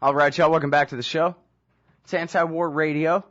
All right, y'all, welcome back to the show. It's Anti-War Radio.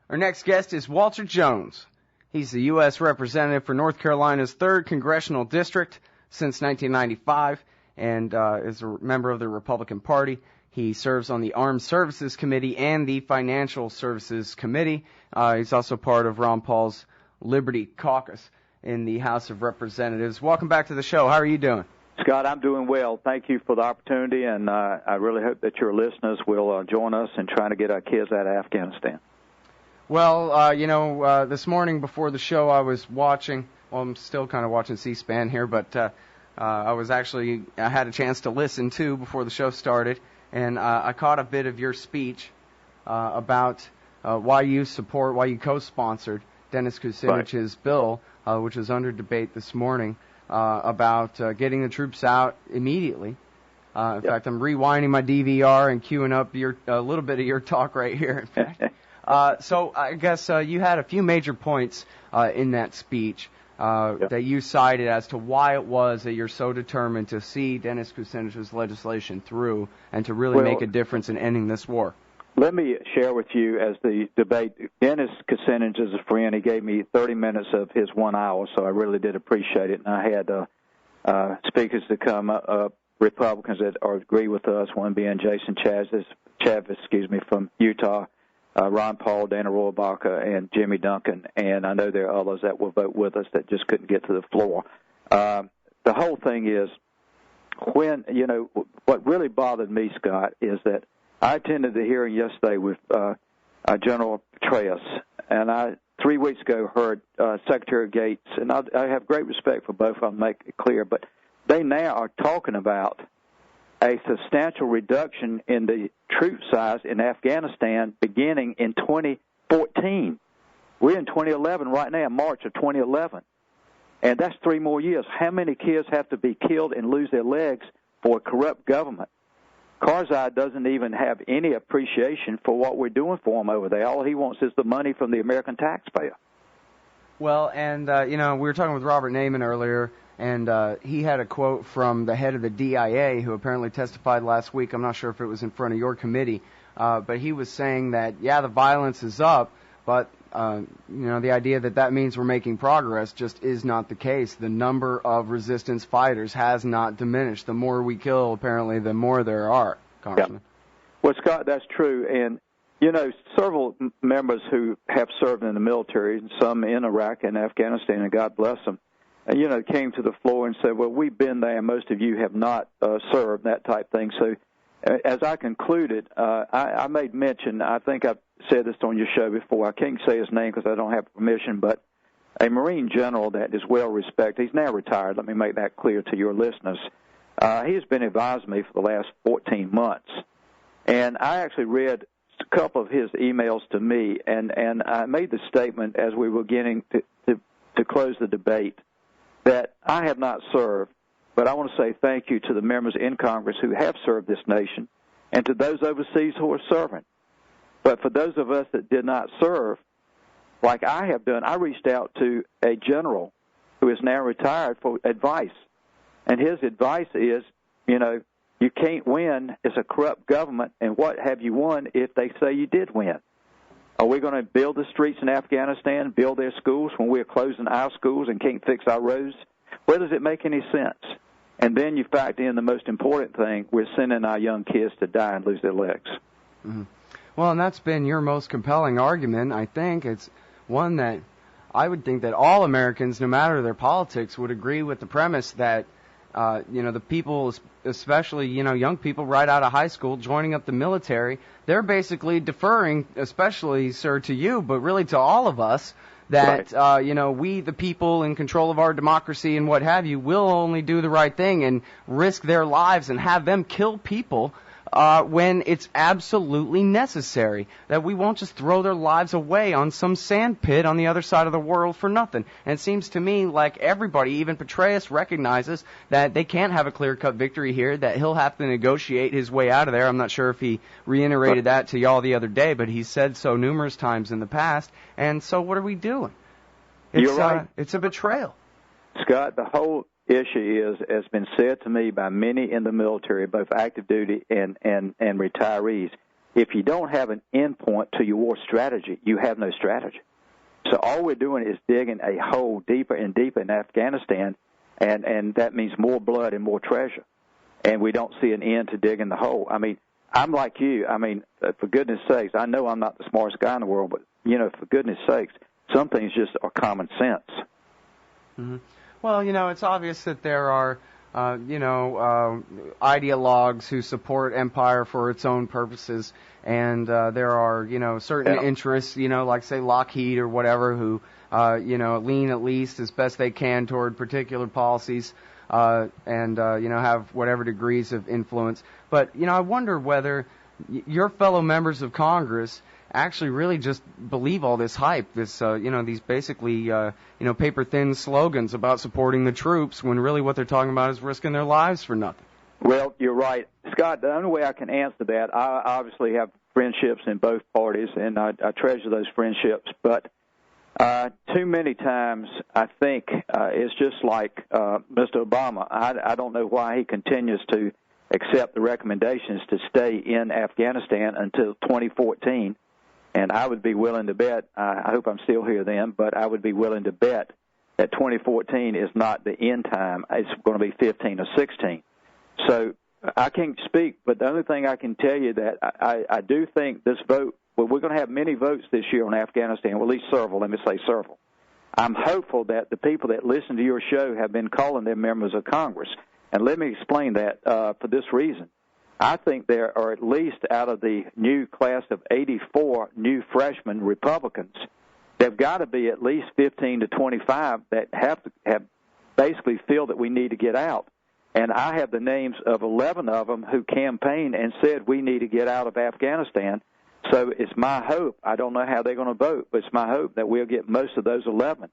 Our next guest is Walter Jones. He's the U.S. Representative for North Carolina's 3rd Congressional District since 1995 and is a member of the Republican Party. He serves on the Armed Services Committee and the Financial Services Committee. He's also part of Ron Paul's Liberty Caucus in the House of Representatives. Welcome back to the show. How are you doing? Scott, I'm doing well. Thank you for the opportunity, and I really hope that your listeners will join us in trying to get our kids out of Afghanistan. Well, this morning before the show I was watching, well, I'm still kind of watching C-SPAN here, but I had a chance to listen to before the show started, and I caught a bit of your speech about why you co-sponsored Dennis Kucinich's bill, which was under debate this morning, about getting the troops out immediately. In fact, I'm rewinding my DVR and queuing up a little bit of your talk right here. In fact, so I guess you had a few major points in that speech that you cited as to why it was that you're so determined to see Dennis Kucinich's legislation through and to really make a difference in ending this war. Let me share with you as the debate. Dennis Kucinich is a friend. He gave me 30 minutes of his 1 hour, so I really did appreciate it. And I had speakers to come up, Republicans that agree with us, one being Jason Chavis, from Utah, Ron Paul, Dana Rohrabacher, and Jimmy Duncan. And I know there are others that will vote with us that just couldn't get to the floor. The whole thing is what really bothered me, Scott, is that I attended the hearing yesterday with General Petraeus, and 3 weeks ago heard Secretary Gates, and I have great respect for both of them, make it clear, but they now are talking about a substantial reduction in the troop size in Afghanistan beginning in 2014. We're in 2011 right now, March of 2011, and that's 3 more years. How many kids have to be killed and lose their legs for a corrupt government? Karzai doesn't even have any appreciation for what we're doing for him over there. All he wants is the money from the American taxpayer. Well, and, we were talking with Robert Naiman earlier, and he had a quote from the head of the DIA, who apparently testified last week. I'm not sure if it was in front of your committee, but he was saying that, the violence is up, but, the idea that means we're making progress just is not the case. The number of resistance fighters has not diminished. The more we kill, apparently, the more there are, Congressman. Yeah. Well, Scott, that's true. And, several members who have served in the military, and some in Iraq and Afghanistan, and God bless them, came to the floor and said, well, we've been there, and most of you have not served, that type thing. So as I concluded, I made mention, I think I've said this on your show before, I can't say his name because I don't have permission, but a Marine general that is well respected, he's now retired, let me make that clear to your listeners. He has been advising me for the last 14 months. And I actually read a couple of his emails to me, and I made the statement as we were beginning to close the debate that I have not served, but I want to say thank you to the members in Congress who have served this nation and to those overseas who are serving. But for those of us that did not serve, like I have done, I reached out to a general who is now retired for advice. And his advice is, you can't win. It's a corrupt government, and what have you won if they say you did win? Are we going to build the streets in Afghanistan, build their schools when we're closing our schools and can't fix our roads? Where does it make any sense? And then you factor in the most important thing, we're sending our young kids to die and lose their legs. Mm-hmm. Well, and that's been your most compelling argument. I think it's one that I would think that all Americans, no matter their politics, would agree with the premise that, the people, especially, young people right out of high school joining up the military, they're basically deferring, especially, sir, to you, but really to all of us, that, right. We, the people in control of our democracy and what have you, will only do the right thing and risk their lives and have them kill people when it's absolutely necessary, that we won't just throw their lives away on some sand pit on the other side of the world for nothing. And it seems to me like everybody, even Petraeus, recognizes that they can't have a clear-cut victory here, that he'll have to negotiate his way out of there. I'm not sure if he reiterated that to y'all the other day, but he said so numerous times in the past. And so what are we doing? You're right. It's a betrayal. Scott, the whole issue is, as been said to me by many in the military, both active duty and retirees, if you don't have an endpoint to your war strategy, you have no strategy. So all we're doing is digging a hole deeper and deeper in Afghanistan, and that means more blood and more treasure. And we don't see an end to digging the hole. I mean, I'm like you. I mean, for goodness sakes, I know I'm not the smartest guy in the world, but, you know, for goodness sakes, some things just are common sense. Mm-hmm. Well, you know, it's obvious that there are, ideologues who support empire for its own purposes, and there are, certain interests, like, say, Lockheed or whatever, who, lean at least as best they can toward particular policies, and have whatever degrees of influence. But, I wonder whether your fellow members of Congress actually really just believe all this hype, these basically, paper-thin slogans about supporting the troops, when really what they're talking about is risking their lives for nothing. Well, you're right. Scott, the only way I can answer that, I obviously have friendships in both parties, and I treasure those friendships, but too many times I think it's just like Mr. Obama. I don't know why he continues to accept the recommendations to stay in Afghanistan until 2014. And I would be willing to bet, I hope I'm still here then, but I would be willing to bet that 2014 is not the end time. It's going to be 15 or 16. So I can't speak, but the only thing I can tell you that I do think this vote, well, we're going to have many votes this year on Afghanistan, well, at least several, let me say several. I'm hopeful that the people that listen to your show have been calling them members of Congress. And let me explain that for this reason. I think there are at least, out of the new class of 84 new freshman Republicans, there've got to be at least 15 to 25 that have basically feel that we need to get out. And I have the names of 11 of them who campaigned and said we need to get out of Afghanistan. So it's my hope, I don't know how they're going to vote, but it's my hope that we'll get most of those 11.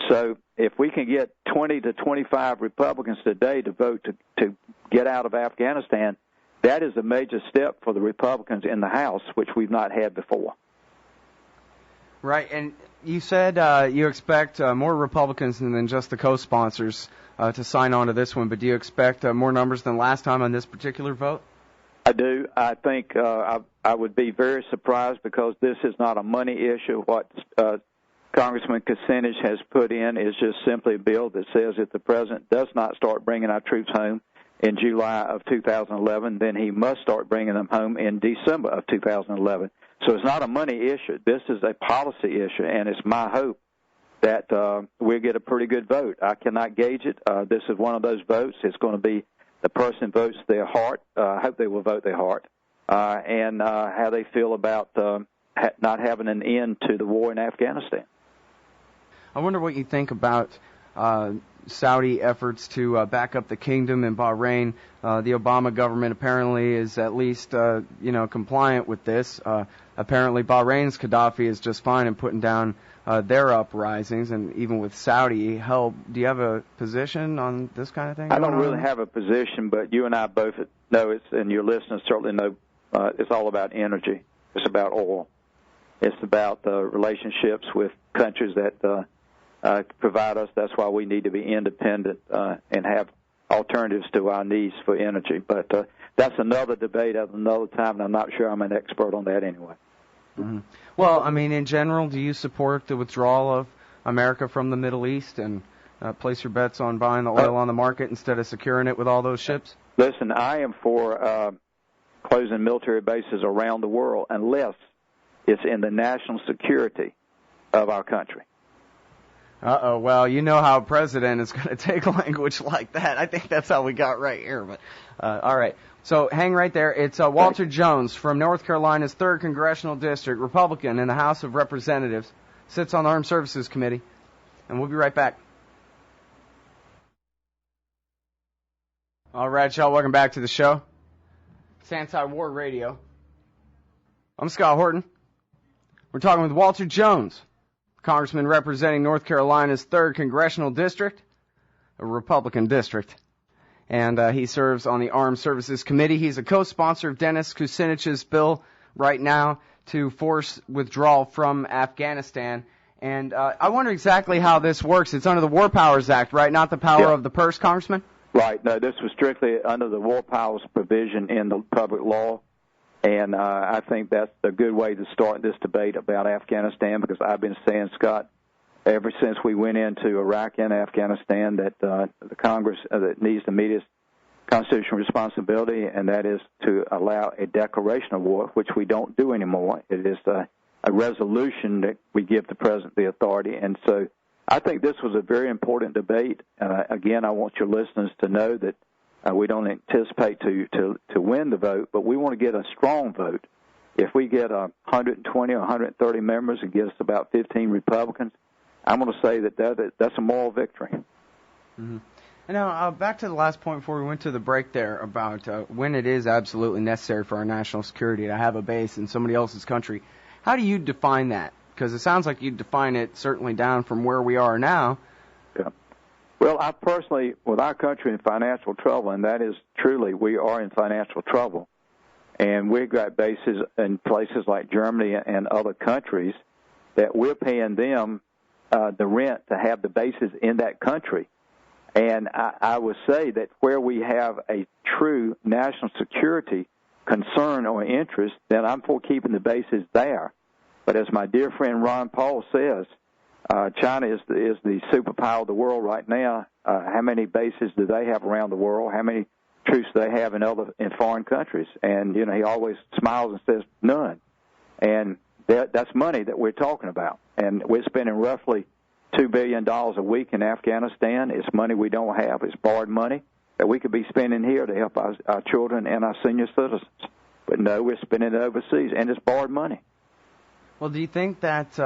So if we can get 20 to 25 Republicans today to vote to get out of Afghanistan, that is a major step for the Republicans in the House, which we've not had before. Right, and you said you expect more Republicans than just the co-sponsors to sign on to this one, but do you expect more numbers than last time on this particular vote? I do. I think I would be very surprised because this is not a money issue. What Congressman Kucinich has put in is just simply a bill that says if the president does not start bringing our troops home in July of 2011, then he must start bringing them home in December of 2011. So it's not a money issue. This is a policy issue, and it's my hope that we'll get a pretty good vote. I cannot gauge it. This is one of those votes. It's going to be the person votes their heart. I hope they will vote their heart, and how they feel about not having an end to the war in Afghanistan. I wonder what you think about Saudi efforts to back up the kingdom in Bahrain. The Obama government apparently is at least, compliant with this. Apparently Bahrain's Gaddafi is just fine in putting down their uprisings, and even with Saudi help. Do you have a position on this kind of thing? I don't really have a position, but you and I both know it's, and your listeners certainly know, it's all about energy. It's about oil. It's about relationships with countries that provide us. That's why we need to be independent and have alternatives to our needs for energy. But that's another debate at another time, and I'm not sure I'm an expert on that anyway. Mm-hmm. Well, I mean, in general, do you support the withdrawal of America from the Middle East and place your bets on buying the oil on the market instead of securing it with all those ships? Listen, I am for closing military bases around the world unless it's in the national security of our country. Uh-oh, well, you know how a president is going to take language like that. I think that's how we got right here. But all right, so hang right there. It's Walter Jones from North Carolina's 3rd Congressional District, Republican in the House of Representatives, sits on the Armed Services Committee, and we'll be right back. All right, y'all, welcome back to the show. It's Anti-War Radio. I'm Scott Horton. We're talking with Walter Jones, Congressman representing North Carolina's 3rd Congressional District, a Republican district. And he serves on the Armed Services Committee. He's a co-sponsor of Dennis Kucinich's bill right now to force withdrawal from Afghanistan. And I wonder exactly how this works. It's under the War Powers Act, right? Not the power of the purse, Congressman? Right. No, this was strictly under the War Powers provision in the public law. And I think that's a good way to start this debate about Afghanistan, because I've been saying, Scott, ever since we went into Iraq and Afghanistan, that the Congress that needs to meet its constitutional responsibility, and that is to allow a declaration of war, which we don't do anymore. It is a resolution that we give the President the authority. And so I think this was a very important debate. Again, I want your listeners to know that we don't anticipate to win the vote, but we want to get a strong vote. If we get 120 or 130 members and get us about 15 Republicans, I'm going to say that's a moral victory. Mm-hmm. And now, back to the last point before we went to the break there about when it is absolutely necessary for our national security to have a base in somebody else's country. How do you define that? Because it sounds like you define it certainly down from where we are now. Yeah. Well, I personally, with our country in financial trouble, and that is truly, we are in financial trouble, and we've got bases in places like Germany and other countries that we're paying them the rent to have the bases in that country. And I would say that where we have a true national security concern or interest, then I'm for keeping the bases there. But as my dear friend Ron Paul says, China is the superpower of the world right now. How many bases do they have around the world? How many troops do they have in foreign countries? And, you know, he always smiles and says none. And that's money that we're talking about. And we're spending roughly $2 billion a week in Afghanistan. It's money we don't have. It's borrowed money that we could be spending here to help our children and our senior citizens. But no, we're spending it overseas, and it's borrowed money. Well, do you think that,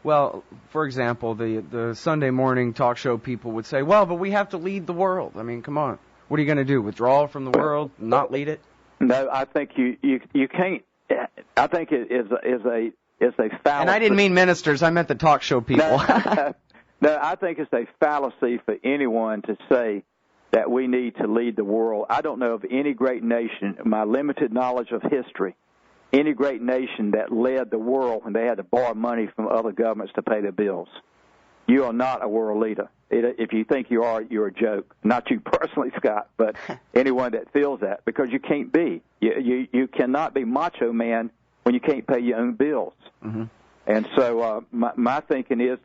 well, for example, the Sunday morning talk show people would say, well, but we have to lead the world. I mean, come on. What are you going to do, withdraw from the world, not lead it? No, I think you can't. I think it is a fallacy. And I didn't mean ministers. I meant the talk show people. No, I think it's a fallacy for anyone to say that we need to lead the world. I don't know of any great nation, my limited knowledge of history, any great nation that led the world when they had to borrow money from other governments to pay their bills. You are not a world leader. If you think you are, you're a joke. Not you personally, Scott, but anyone that feels that, because you can't be. You cannot be macho man when you can't pay your own bills. Mm-hmm. And so my thinking is,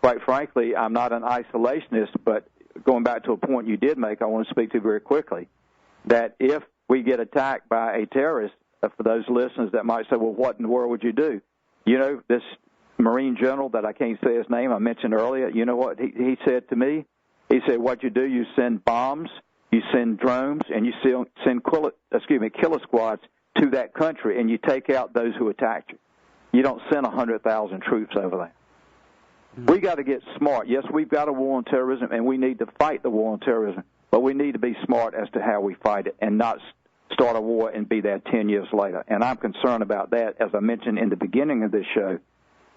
quite frankly, I'm not an isolationist, but going back to a point you did make, I want to speak to very quickly, that if we get attacked by a terrorist, for those listeners that might say, well, what in the world would you do? You know, this Marine general that I can't say his name, I mentioned earlier, you know what he said to me? He said, what you do, you send bombs, you send drones, and you send killer squads to that country, and you take out those who attacked you. You don't send 100,000 troops over there. Mm-hmm. We got to get smart. Yes, we've got a war on terrorism, and we need to fight the war on terrorism, but we need to be smart as to how we fight it and not start a war and be there 10 years later. And I'm concerned about that. As I mentioned in the beginning of this show,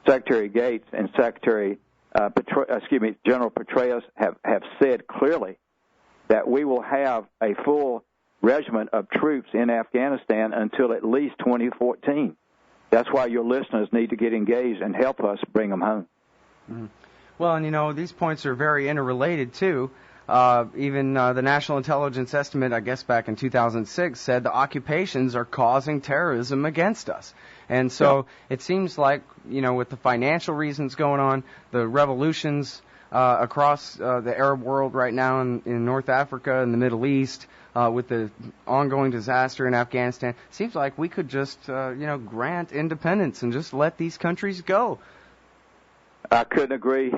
Secretary Gates and General Petraeus have said clearly that we will have a full regiment of troops in Afghanistan until at least 2014. That's why your listeners need to get engaged and help us bring them home. Mm-hmm. Well, and you know, these points are very interrelated, too. Even the National Intelligence Estimate, I guess back in 2006, said the occupations are causing terrorism against us. And so it seems like, you know, with the financial reasons going on, the revolutions across the Arab world right now in North Africa and the Middle East, with the ongoing disaster in Afghanistan, seems like we could just, grant independence and just let these countries go. I couldn't agree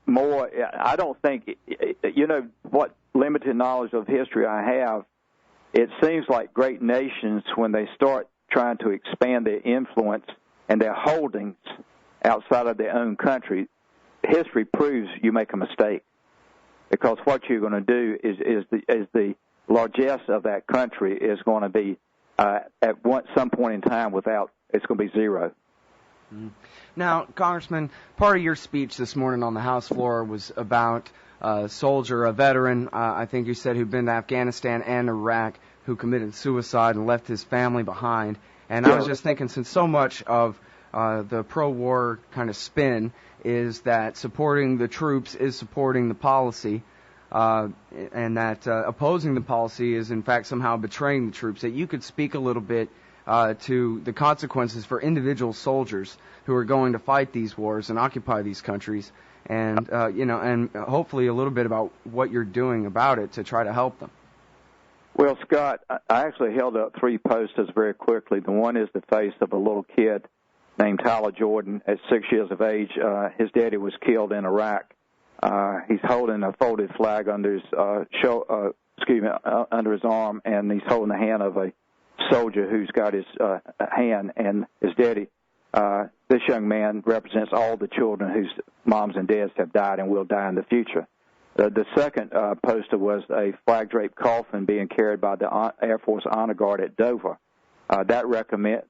more. I don't think, you know, what limited knowledge of history I have, it seems like great nations, when they start trying to expand their influence and their holdings outside of their own country, history proves you make a mistake. Because what you're going to do is the largesse of that country is going to be at some point in time it's going to be zero. Mm-hmm. Now, Congressman, part of your speech this morning on the House floor was about a soldier, a veteran, I think you said, who'd been to Afghanistan and Iraq, who committed suicide and left his family behind. And I was just thinking, since so much of the pro-war kind of spin is that supporting the troops is supporting the policy, and that opposing the policy is in fact somehow betraying the troops. That you could speak a little bit to the consequences for individual soldiers who are going to fight these wars and occupy these countries, and and hopefully a little bit about what you're doing about it to try to help them. Well, Scott, I actually held up 3 posters very quickly. The one is the face of a little kid named Tyler Jordan at 6 years of age. His daddy was killed in Iraq. He's holding a folded flag under his under his arm, and he's holding the hand of a soldier who's got his hand and his daddy. This young man represents all the children whose moms and dads have died and will die in the future. The second poster was a flag-draped coffin being carried by the Air Force Honor Guard at Dover. That represents,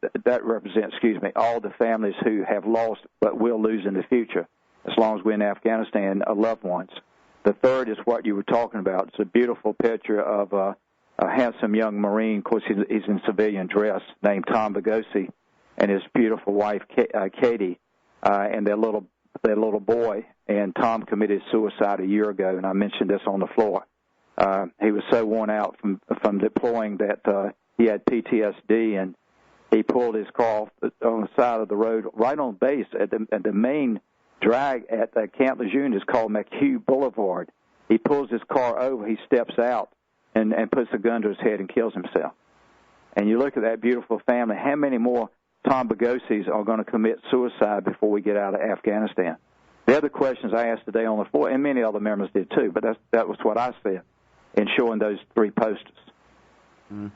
all the families who have lost but will lose in the future, as long as we're in Afghanistan, loved ones. The third is what you were talking about. It's a beautiful picture of a handsome young Marine. Of course, he's in civilian dress, named Tom Bagosi, and his beautiful wife, Katie, and their little boy. And Tom committed suicide a year ago, and I mentioned this on the floor. He was so worn out from deploying that he had PTSD, and he pulled his car on the side of the road right on base at the main drag at Camp Lejeune is called McHugh Boulevard. He pulls his car over, he steps out, and puts a gun to his head and kills himself. And you look at that beautiful family, how many more Tom Bagosis are going to commit suicide before we get out of Afghanistan? They're the questions I asked today on the floor, and many other members did too, but that was what I said in showing those 3 posters. Mm.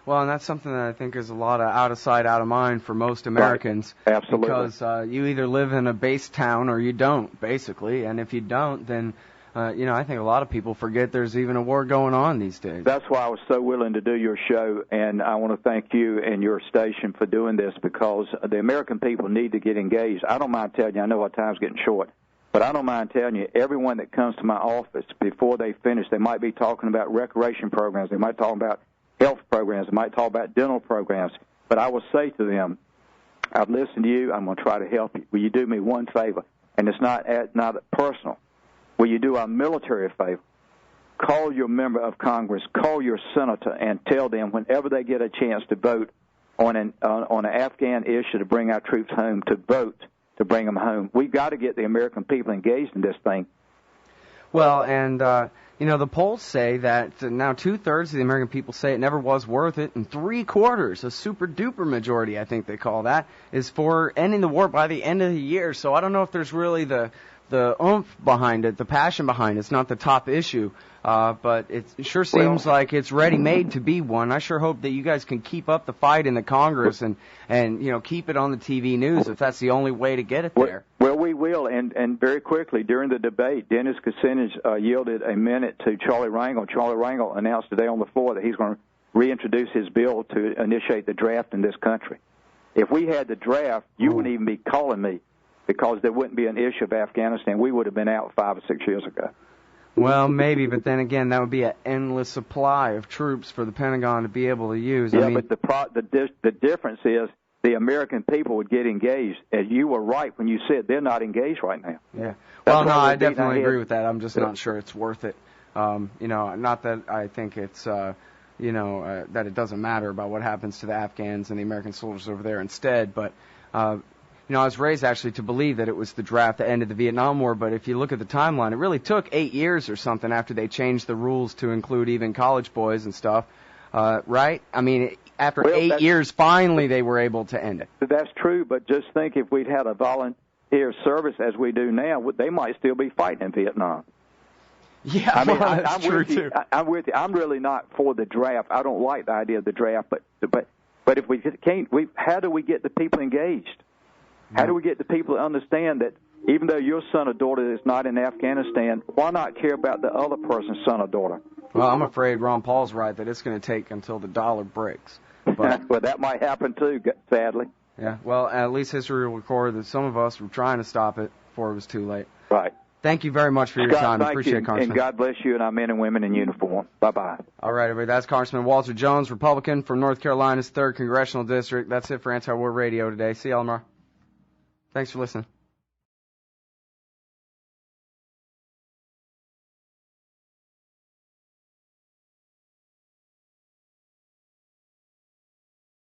Well, and that's something that I think is a lot of out of sight, out of mind for most Americans. Right. Absolutely. Because you either live in a base town or you don't, basically. And if you don't, then, I think a lot of people forget there's even a war going on these days. That's why I was so willing to do your show, and I want to thank you and your station for doing this, because the American people need to get engaged. I don't mind telling you, I know our time's getting short, but I don't mind telling you, everyone that comes to my office, before they finish, they might be talking about recreation programs, they might talk about health programs, they might talk about dental programs, but I will say to them, I've listened to you, I'm going to try to help you. Will you do me one favor? And it's not personal. Will you do our military a favor? Call your member of Congress, call your senator, and tell them whenever they get a chance to vote on an Afghan issue to bring our troops home, to vote to bring them home. We've got to get the American people engaged in this thing. Well, and, the polls say that now 2/3 of the American people say it never was worth it, and 3/4, a super-duper majority, I think they call that, is for ending the war by the end of the year. So I don't know if there's really the oomph behind it, the passion behind it. It's not the top issue, but it sure seems like it's ready-made to be one. I sure hope that you guys can keep up the fight in the Congress and keep it on the TV news if that's the only way to get it there. Well, we will, and very quickly during the debate, Dennis Kucinich yielded a minute to Charlie Rangel. Charlie Rangel announced today on the floor that he's going to reintroduce his bill to initiate the draft in this country. If we had the draft, you wouldn't even be calling me, because there wouldn't be an issue of Afghanistan. We would have been out 5 or 6 years ago. Well, maybe, but then again, that would be an endless supply of troops for the Pentagon to be able to use. Yeah, but the difference is the American people would get engaged. And you were right when you said they're not engaged right now. Yeah. Well, no, I definitely agree with that. I'm just not sure it's worth it. Not that I think it's, that it doesn't matter about what happens to the Afghans and the American soldiers over there instead, but I was raised actually to believe that it was the draft that ended the Vietnam War, but if you look at the timeline, it really took 8 years or something after they changed the rules to include even college boys and stuff, right? I mean, after 8 years, finally they were able to end it. That's true, but just think if we'd had a volunteer service as we do now, they might still be fighting in Vietnam. Yeah, I'm true too. I'm with you. I'm really not for the draft. I don't like the idea of the draft, but if we can't, how do we get the people engaged? How do we get the people to understand that even though your son or daughter is not in Afghanistan, why not care about the other person's son or daughter? Well, I'm afraid Ron Paul's right that it's going to take until the dollar breaks. But well, that might happen too, sadly. Yeah, well, at least history will record that some of us were trying to stop it before it was too late. Right. Thank you very much for your time. I appreciate it, Congressman. And God bless you and our men and women in uniform. Bye-bye. All right, everybody. That's Congressman Walter Jones, Republican from North Carolina's 3rd Congressional District. That's it for Anti-War Radio today. See y'all tomorrow. Thanks for listening.